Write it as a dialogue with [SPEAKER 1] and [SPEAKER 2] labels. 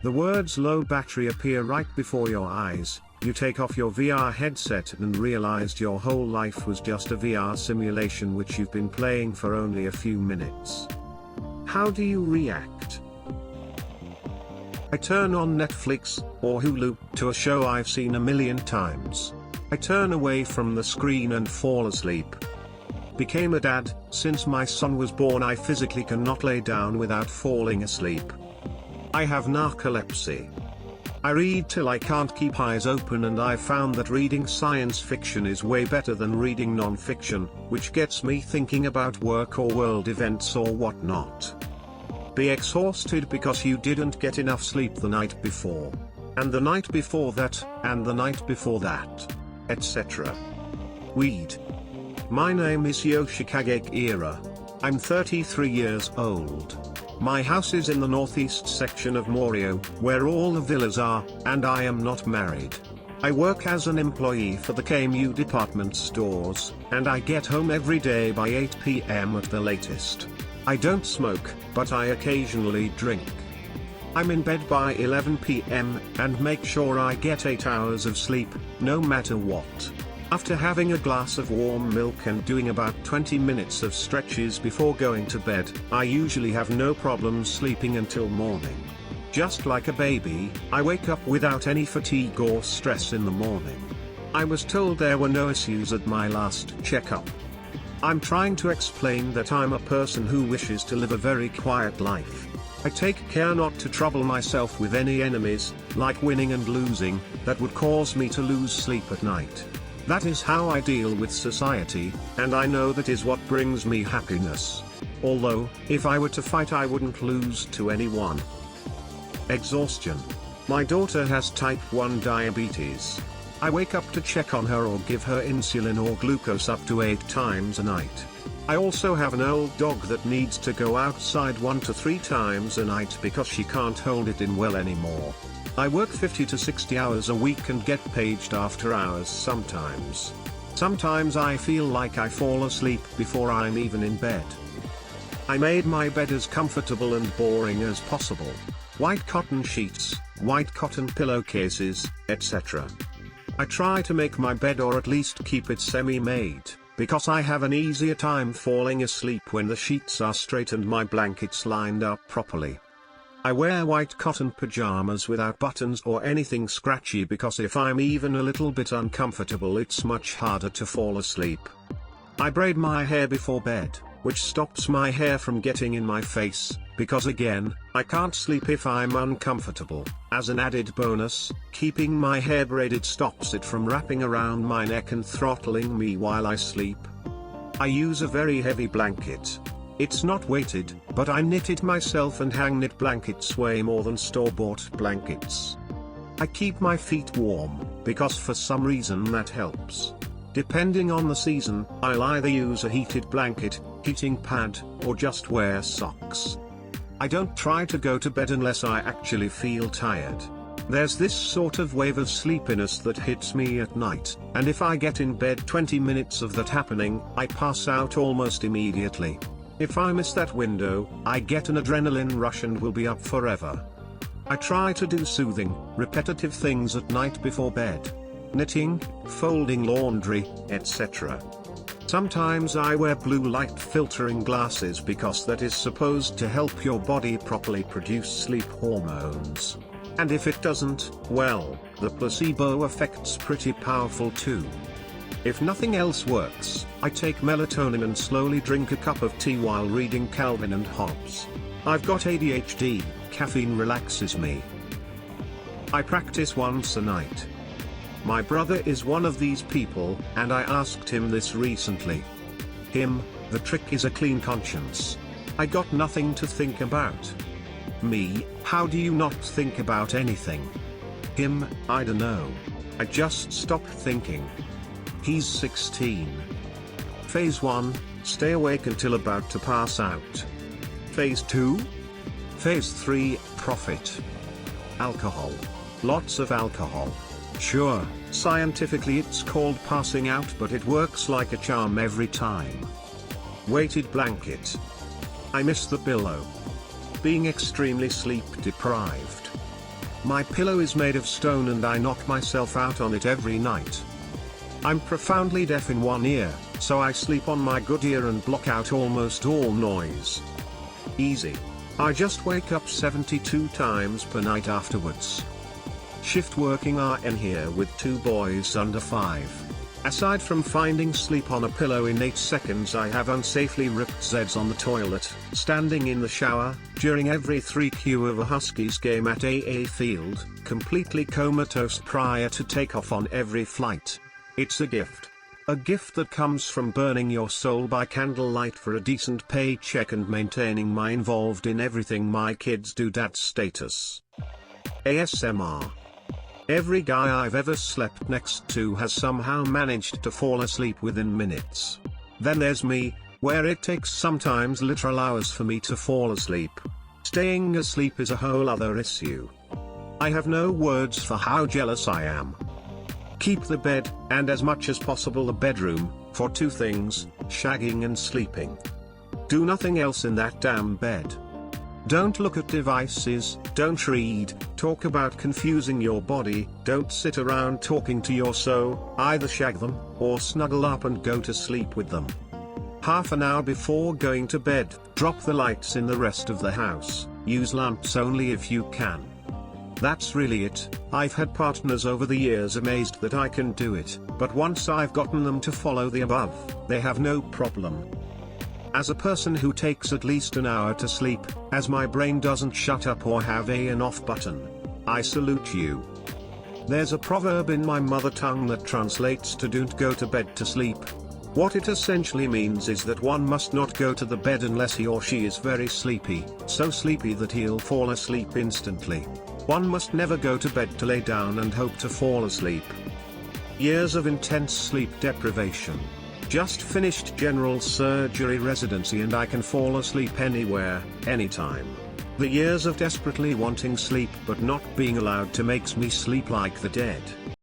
[SPEAKER 1] The words low battery appear right before your eyes. You take off your VR headset and realized your whole life was just a VR simulation which you've been playing for only a few minutes. How do you react? I turn on Netflix or Hulu to a show I've seen a million times. I turn away from the screen and fall asleep. Became a dad. Since my son was born, I physically cannot lay down without falling asleep. I have narcolepsy. I read till I can't keep eyes open, and I've found that reading science fiction is way better than reading non-fiction, which gets me thinking about work or world events or whatnot. Be exhausted because you didn't get enough sleep the night before, and the night before that, and the night before that, etc. Weed. My name is Yoshikage Ira. I'm 33 years old. My house is in the northeast section of Morio, where all the villas are, and I am not married. I work as an employee for the KMU department stores, and I get home every day by 8 p.m. at the latest. I don't smoke, but I occasionally drink. I'm in bed by 11 p.m. and make sure I get 8 hours of sleep, no matter what. After having a glass of warm milk and doing about 20 minutes of stretches before going to bed, I usually have no problems sleeping until morning. Just like a baby, I wake up without any fatigue or stress in the morning. I was told there were no issues at my last checkup. I'm trying to explain that I'm a person who wishes to live a very quiet life. I take care not to trouble myself with any enemies, like winning and losing, that would cause me to lose sleep at night. That is how I deal with society, and I know that is what brings me happiness. Although, if I were to fight, I wouldn't lose to anyone. Exhaustion. My daughter has type 1 diabetes. I wake up to check on her or give her insulin or glucose up to 8 times a night. I also have an old dog that needs to go outside 1 to 3 times a night because she can't hold it in well anymore. I work 50 to 60 hours a week and get paged after hours sometimes. Sometimes I feel like I fall asleep before I'm even in bed. I made my bed as comfortable and boring as possible. White cotton sheets, white cotton pillowcases, etc. I try to make my bed, or at least keep it semi-made, because I have an easier time falling asleep when the sheets are straight and my blankets lined up properly. I wear white cotton pajamas without buttons or anything scratchy, because if I'm even a little bit uncomfortable, it's much harder to fall asleep. I braid my hair before bed, which stops my hair from getting in my face, because again, I can't sleep if I'm uncomfortable. As an added bonus, keeping my hair braided stops it from wrapping around my neck and throttling me while I sleep. I use a very heavy blanket. It's not weighted, but I knit it myself, and hang knit blankets way more than store-bought blankets. I keep my feet warm, because for some reason that helps. Depending on the season, I'll either use a heated blanket, heating pad, or just wear socks. I don't try to go to bed unless I actually feel tired. There's this sort of wave of sleepiness that hits me at night, and if I get in bed 20 minutes of that happening, I pass out almost immediately. If I miss that window, I get an adrenaline rush and will be up forever. I try to do soothing, repetitive things at night before bed. Knitting, folding laundry, etc. Sometimes I wear blue light filtering glasses because that is supposed to help your body properly produce sleep hormones. And if it doesn't, well, the placebo effect's pretty powerful too. If nothing else works, I take melatonin and slowly drink a cup of tea while reading Calvin and Hobbes. I've got ADHD, caffeine relaxes me. I practice once a night. My brother is one of these people, and I asked him this recently. The trick is a clean conscience. I got nothing to think about. Me, how do you not think about anything? I dunno. I just stop thinking. He's 16. Phase 1, stay awake until about to pass out. Phase 2? Phase 3, profit. Alcohol. Lots of alcohol. Sure, scientifically it's called passing out, but it works like a charm every time. Weighted blanket. I miss the pillow. Being extremely sleep deprived. My pillow is made of stone and I knock myself out on it every night. I'm profoundly deaf in one ear, so I sleep on my good ear and block out almost all noise. Easy. I just wake up 72 times per night afterwards. Shift working RN here with 2 boys under 5. Aside from finding sleep on a pillow in 8 seconds, I have unsafely ripped Zeds on the toilet, standing in the shower, during every 3Q of a Huskies game at AA Field, completely comatose prior to takeoff on every flight. It's a gift. A gift that comes from burning your soul by candlelight for a decent paycheck and maintaining my involved in everything my kids do dad status. ASMR. Every guy I've ever slept next to has somehow managed to fall asleep within minutes. Then there's me, where it takes sometimes literal hours for me to fall asleep. Staying asleep is a whole other issue. I have no words for how jealous I am. Keep the bed, and as much as possible the bedroom, for 2 things, shagging and sleeping. Do nothing else in that damn bed. Don't look at devices, don't read, talk about confusing your body, don't sit around talking to your soul, either shag them, or snuggle up and go to sleep with them. Half an hour before going to bed, drop the lights in the rest of the house, use lamps only if you can. That's really it. I've had partners over the years amazed that I can do it, but once I've gotten them to follow the above, they have no problem. As a person who takes at least an hour to sleep, as my brain doesn't shut up or have an off button, I salute you. There's a proverb in my mother tongue that translates to "don't go to bed to sleep." What it essentially means is that one must not go to the bed unless he or she is very sleepy, so sleepy that he'll fall asleep instantly. One must never go to bed to lay down and hope to fall asleep. Years of intense sleep deprivation. Just finished general surgery residency and I can fall asleep anywhere, anytime. The years of desperately wanting sleep but not being allowed to makes me sleep like the dead.